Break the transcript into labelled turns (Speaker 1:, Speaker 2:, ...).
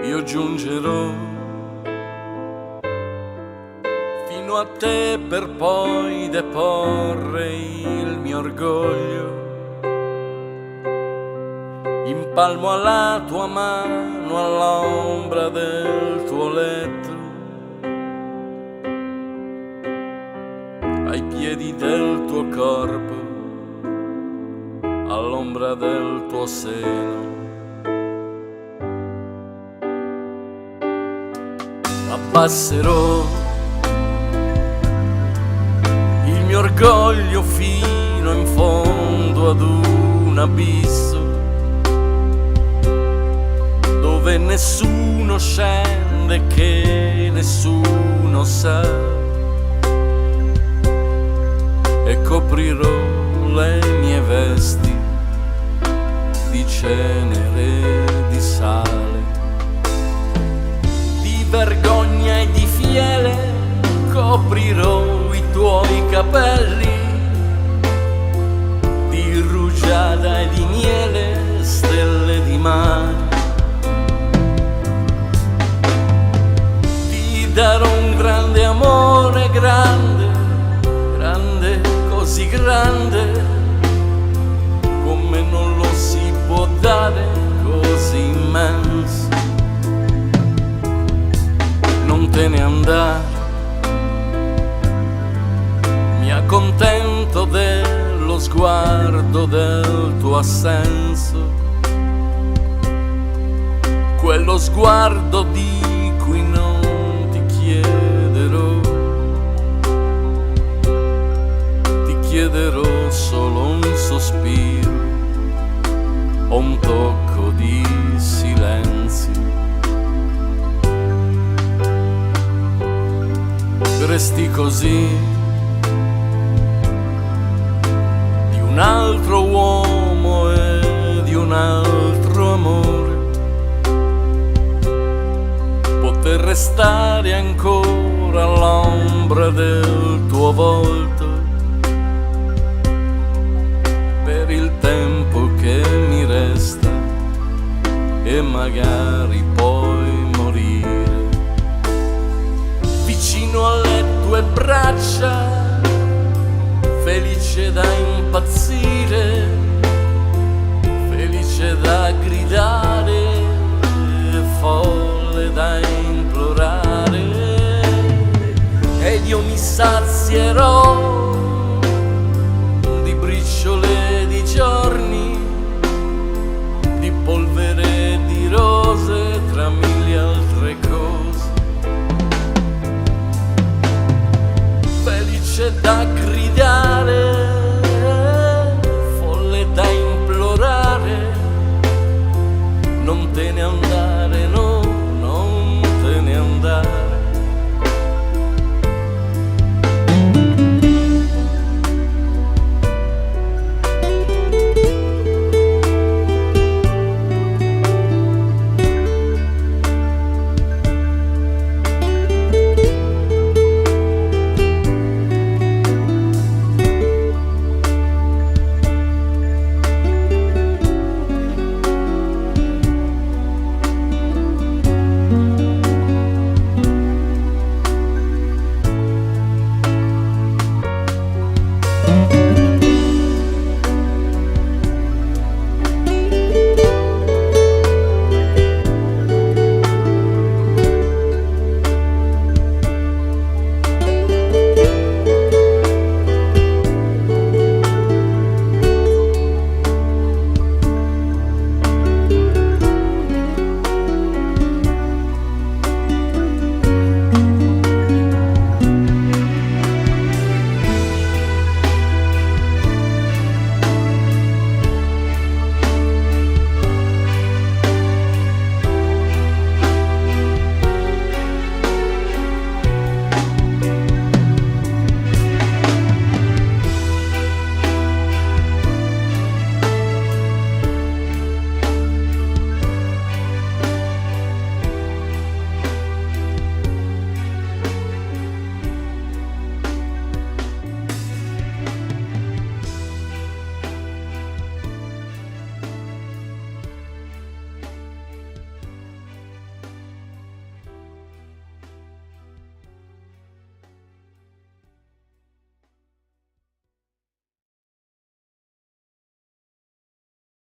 Speaker 1: io giungerò fino a te per poi deporre il mio orgoglio in palmo alla tua mano, all'ombra del tuo letto, ai piedi del tuo corpo, all'ombra del tuo seno. Abbasserò il mio orgoglio fino in fondo ad un abisso dove nessuno scende, che nessuno sa, e coprirò le mie vesti di cenere e di sale, di vergogna e di fiele, coprirò i tuoi capelli di rugiada e di miele, stelle di mare. Ti darò un grande amore, grande, grande, così grande come non lo si può dare, così immenso. Non te ne andare, mi accontento dello sguardo del tuo assenso, quello sguardo di cui non ti chiederò, ti chiederò solo un sospiro o un tocco di silenzio. Resti così di un altro uomo e di un altro amore, poter restare ancora all'ombra del tuo volto per il tempo che mi resta e magari poi morire vicino alle tue braccia, felice da impazzire, felice da gridare, folle da implorare, ed io mi sazierò di briciole di giorni, di polvere di rose tra mille altre cose, felice da gridare, folle da implorare, non te ne andare, no.